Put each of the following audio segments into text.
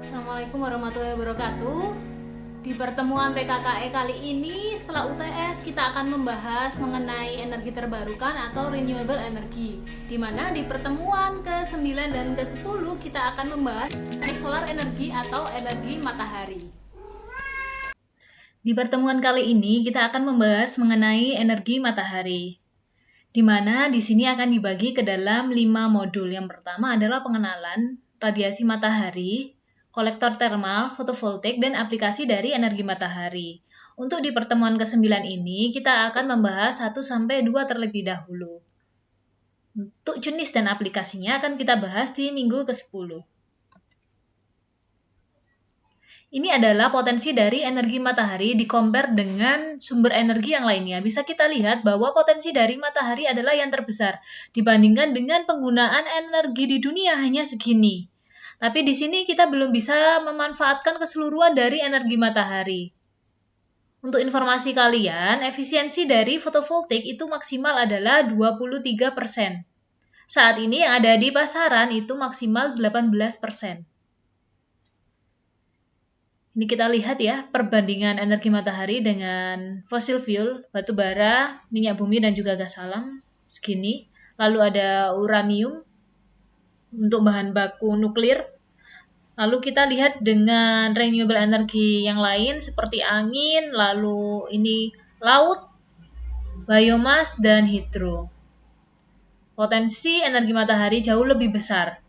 Assalamualaikum warahmatullahi wabarakatuh. Di pertemuan PKKE kali ini setelah UTS kita akan membahas mengenai energi terbarukan atau renewable energy, di mana di pertemuan ke-9 dan ke-10 kita akan membahas solar energy atau energi matahari. Di pertemuan kali ini kita akan membahas mengenai energi matahari, di mana di sini akan dibagi ke dalam 5 modul. Yang pertama adalah pengenalan radiasi matahari, kolektor thermal, fotovoltaik, dan aplikasi dari energi matahari. Untuk di pertemuan ke-9 ini, kita akan membahas 1-2 terlebih dahulu. Untuk jenis dan aplikasinya akan kita bahas di minggu ke-10. Ini adalah potensi dari energi matahari di-compare dengan sumber energi yang lainnya. Bisa kita lihat bahwa potensi dari matahari adalah yang terbesar dibandingkan dengan penggunaan energi di dunia hanya segini. Tapi di sini kita belum bisa memanfaatkan keseluruhan dari energi matahari. Untuk informasi kalian, efisiensi dari fotovoltaik itu maksimal adalah 23%. Saat ini yang ada di pasaran itu maksimal 18%. Ini kita lihat ya, perbandingan energi matahari dengan fossil fuel, batu bara, minyak bumi, dan juga gas alam, segini. Lalu ada uranium untuk bahan baku nuklir. Lalu kita lihat dengan renewable energy yang lain seperti angin, lalu ini laut, biomas, dan hidro. Potensi energi matahari jauh lebih besar.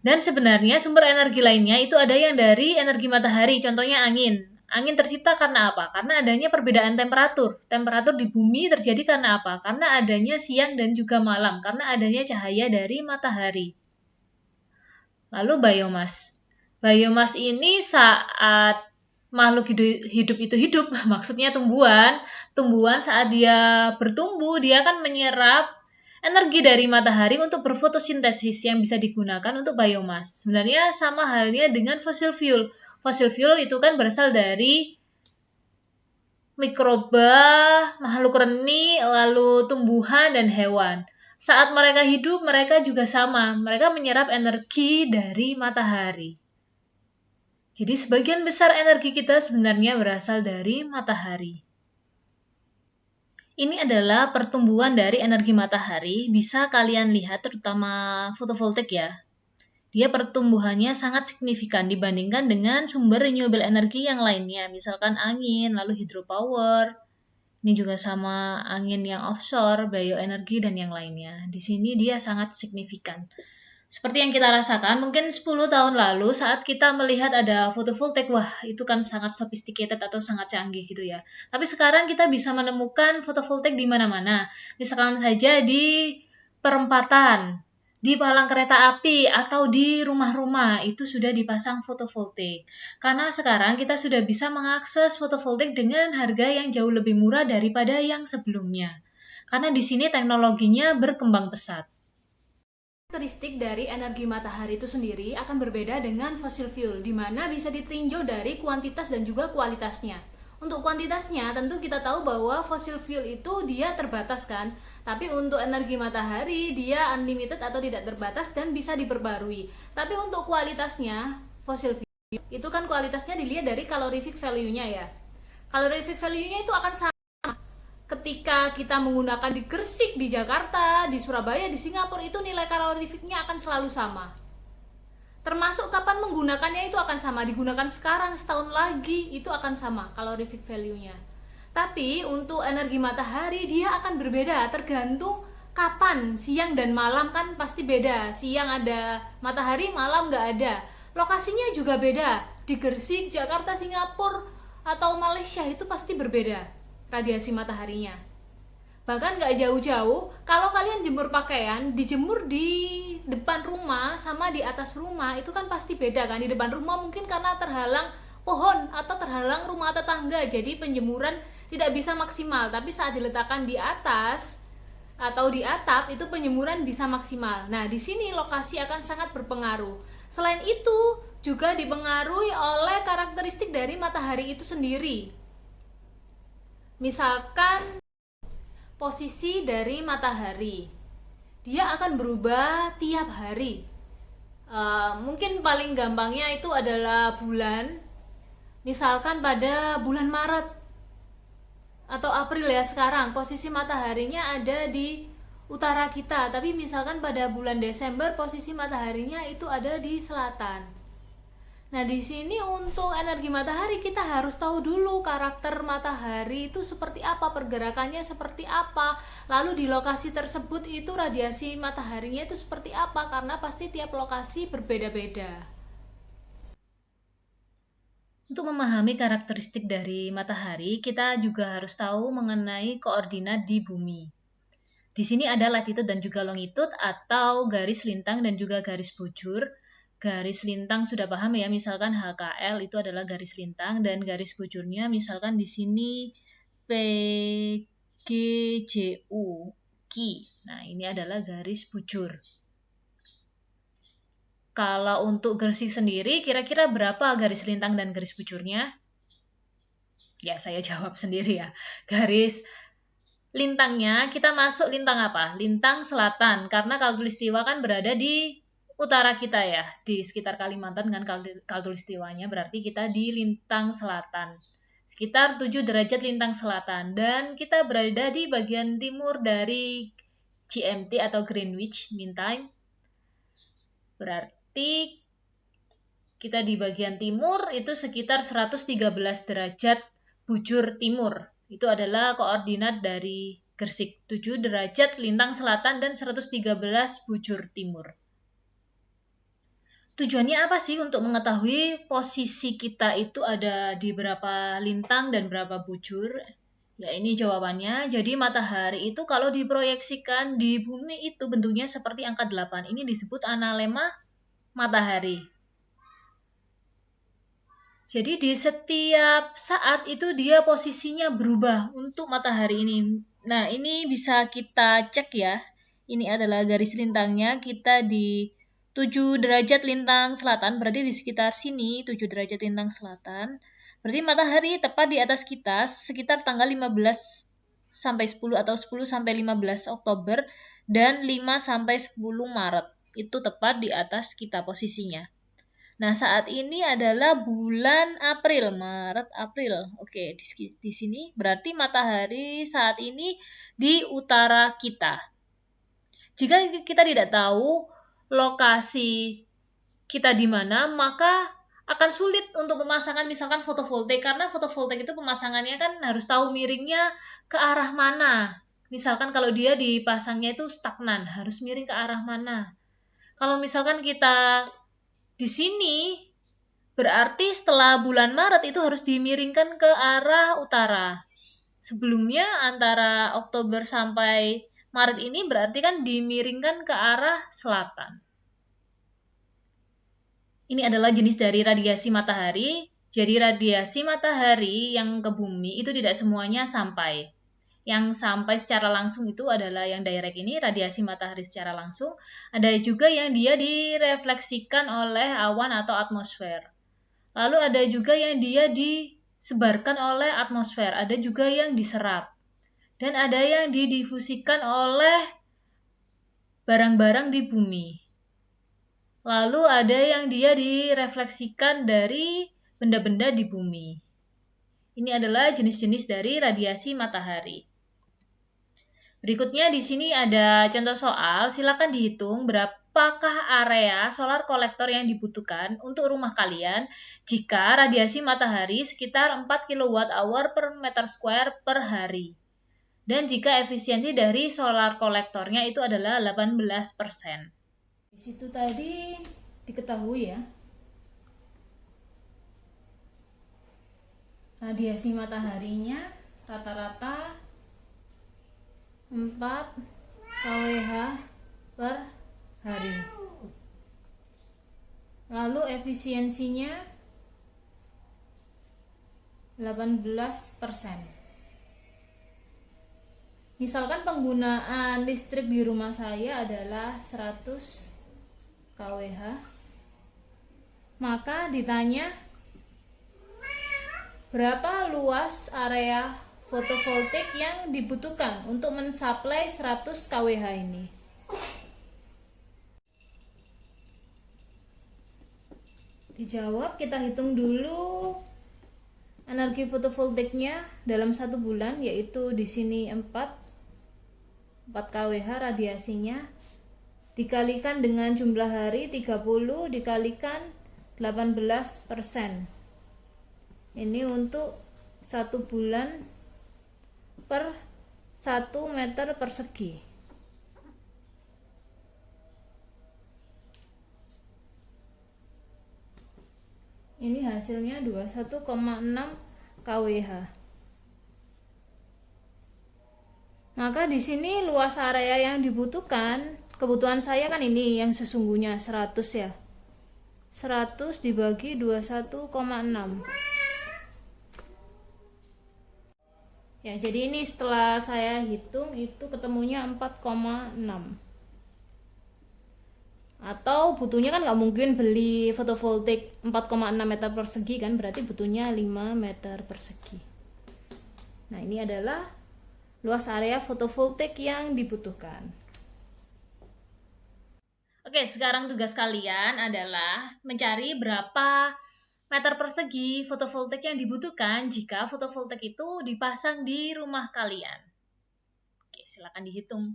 Dan sebenarnya sumber energi lainnya itu ada yang dari energi matahari, contohnya angin. Angin tercipta karena apa? Karena adanya perbedaan temperatur. Temperatur di bumi terjadi karena apa? Karena adanya siang dan juga malam, karena adanya cahaya dari matahari. Lalu biomas. Biomas ini saat makhluk hidup itu hidup, maksudnya tumbuhan. Tumbuhan saat dia bertumbuh, dia akan menyerap energi dari matahari untuk berfotosintesis yang bisa digunakan untuk biomas. Sebenarnya sama halnya dengan fossil fuel. Fossil fuel itu kan berasal dari mikroba, makhluk reni, lalu tumbuhan dan hewan. Saat mereka hidup, mereka juga sama. Mereka menyerap energi dari matahari. Jadi sebagian besar energi kita sebenarnya berasal dari matahari. Ini adalah pertumbuhan dari energi matahari, bisa kalian lihat terutama fotovoltaik ya. Dia pertumbuhannya sangat signifikan dibandingkan dengan sumber renewable energy yang lainnya, misalkan angin, lalu hydropower. Ini juga sama angin yang offshore, bioenergi, dan yang lainnya. Di sini dia sangat signifikan. Seperti yang kita rasakan, mungkin 10 tahun lalu saat kita melihat ada fotovoltaik, wah itu kan sangat sophisticated atau sangat canggih gitu ya. Tapi sekarang kita bisa menemukan fotovoltaik di mana-mana. Misalkan saja di perempatan, di palang kereta api, atau di rumah-rumah itu sudah dipasang fotovoltaik. Karena sekarang kita sudah bisa mengakses fotovoltaik dengan harga yang jauh lebih murah daripada yang sebelumnya. Karena di sini teknologinya berkembang pesat. Karakteristik dari energi matahari itu sendiri akan berbeda dengan fossil fuel, di mana bisa ditinjau dari kuantitas dan juga kualitasnya. Untuk kuantitasnya, tentu kita tahu bahwa fossil fuel itu dia terbatas kan, tapi untuk energi matahari dia unlimited atau tidak terbatas dan bisa diperbarui. Tapi untuk kualitasnya, fossil fuel itu kan kualitasnya dilihat dari calorific value-nya ya. Calorific value-nya itu akan ketika kita menggunakan di Gresik, di Jakarta, di Surabaya, di Singapura, itu nilai kalorifiknya akan selalu sama. Termasuk kapan menggunakannya itu akan sama. Digunakan sekarang, setahun lagi, itu akan sama calorific value-nya. Tapi untuk energi matahari, dia akan berbeda, tergantung kapan. Siang dan malam kan pasti beda. Siang ada matahari, malam nggak ada. Lokasinya juga beda. Di Gresik, Jakarta, Singapura, atau Malaysia itu pasti berbeda radiasi mataharinya. Bahkan nggak jauh-jauh, kalau kalian jemur pakaian, dijemur di depan rumah sama di atas rumah, itu kan pasti beda kan. Di depan rumah mungkin karena terhalang pohon atau terhalang rumah tetangga, jadi penjemuran tidak bisa maksimal. Tapi saat diletakkan di atas atau di atap, itu penjemuran bisa maksimal. Nah, di sini lokasi akan sangat berpengaruh. Selain itu, juga dipengaruhi oleh karakteristik dari matahari itu sendiri. Misalkan posisi dari matahari, dia akan berubah tiap hari. Mungkin paling gampangnya itu adalah bulan. Misalkan pada bulan Maret atau April ya, sekarang posisi mataharinya ada di utara kita, tapi misalkan pada bulan Desember posisi mataharinya itu ada di selatan. Nah, di sini untuk energi matahari kita harus tahu dulu karakter matahari itu seperti apa, pergerakannya seperti apa, lalu di lokasi tersebut itu radiasi mataharinya itu seperti apa, karena pasti tiap lokasi berbeda-beda. Untuk memahami karakteristik dari matahari, kita juga harus tahu mengenai koordinat di bumi. Di sini ada latitude dan juga longitude atau garis lintang dan juga garis bujur. Garis lintang sudah paham ya, misalkan HKL itu adalah garis lintang, dan garis bujurnya misalkan di sini PGJU, Ki. Nah, ini adalah garis bujur. Kalau untuk Gresik sendiri, kira-kira berapa garis lintang dan garis bujurnya? Ya, saya jawab sendiri ya. Garis lintangnya, kita masuk lintang apa? Lintang selatan, karena Khatulistiwa kan berada di utara kita ya, di sekitar Kalimantan kan Khatulistiwanya, berarti kita di lintang selatan. Sekitar 7 derajat lintang selatan, dan kita berada di bagian timur dari GMT atau Greenwich Mean Time. Berarti kita di bagian timur itu sekitar 113 derajat bujur timur. Itu adalah koordinat dari Gresik, 7 derajat lintang selatan dan 113 bujur timur. Tujuannya apa sih untuk mengetahui posisi kita itu ada di berapa lintang dan berapa bujur? Ya, ini jawabannya. Jadi matahari itu kalau diproyeksikan di bumi itu bentuknya seperti angka 8. Ini disebut analema matahari. Jadi di setiap saat itu dia posisinya berubah untuk matahari ini. Nah, ini bisa kita cek ya. Ini adalah garis lintangnya, kita di 7 derajat lintang selatan, berarti di sekitar sini 7 derajat lintang selatan. Berarti matahari tepat di atas kita sekitar tanggal 15 sampai 10 atau 10 sampai 15 Oktober dan 5 sampai 10 Maret. Itu tepat di atas kita posisinya. Nah, saat ini adalah bulan April, Maret, April. Oke, di sini berarti matahari saat ini di utara kita. Jika kita tidak tahu lokasi kita di mana, maka akan sulit untuk pemasangan misalkan fotovoltaik, karena fotovoltaik itu pemasangannya kan harus tahu miringnya ke arah mana. Misalkan kalau dia dipasangnya itu stagnan, harus miring ke arah mana. Kalau misalkan kita di sini, berarti setelah bulan Maret itu harus dimiringkan ke arah utara. Sebelumnya antara Oktober sampai Maret ini berarti kan dimiringkan ke arah selatan. Ini adalah jenis dari radiasi matahari. Jadi radiasi matahari yang ke bumi itu tidak semuanya sampai. Yang sampai secara langsung itu adalah yang direct ini, radiasi matahari secara langsung. Ada juga yang dia direfleksikan oleh awan atau atmosfer. Lalu ada juga yang dia disebarkan oleh atmosfer, ada juga yang diserap. Dan ada yang didifusikan oleh barang-barang di bumi. Lalu ada yang dia direfleksikan dari benda-benda di bumi. Ini adalah jenis-jenis dari radiasi matahari. Berikutnya di sini ada contoh soal, silakan dihitung berapakah area solar kolektor yang dibutuhkan untuk rumah kalian jika radiasi matahari sekitar 4 kWh per meter square per hari. Dan jika efisiensi dari solar kolektornya itu adalah 18%. Di situ tadi diketahui ya, radiasi mataharinya rata-rata 4 kWh per hari. Lalu efisiensinya 18%. Misalkan penggunaan listrik di rumah saya adalah 100 kWh. Maka ditanya berapa luas area fotovoltaik yang dibutuhkan untuk mensuplai 100 kWh ini. Dijawab, kita hitung dulu energi fotovoltaiknya dalam 1 bulan, yaitu di sini 4 kWh radiasinya, dikalikan dengan jumlah hari 30 dikalikan 18%. Ini untuk 1 bulan per 1 meter persegi. Ini hasilnya 21,6 kWh. Maka di sini luas area yang dibutuhkan, kebutuhan saya kan ini yang sesungguhnya 100 ya. 100 dibagi 21,6. Ya, jadi ini setelah saya hitung itu ketemunya 4,6. Atau butuhnya kan nggak mungkin beli fotovoltaik 4,6 meter persegi kan, berarti butuhnya 5 meter persegi. Nah, ini adalah luas area fotovoltaik yang dibutuhkan. Oke, sekarang tugas kalian adalah mencari berapa meter persegi fotovoltaik yang dibutuhkan jika fotovoltaik itu dipasang di rumah kalian. Oke, silakan dihitung.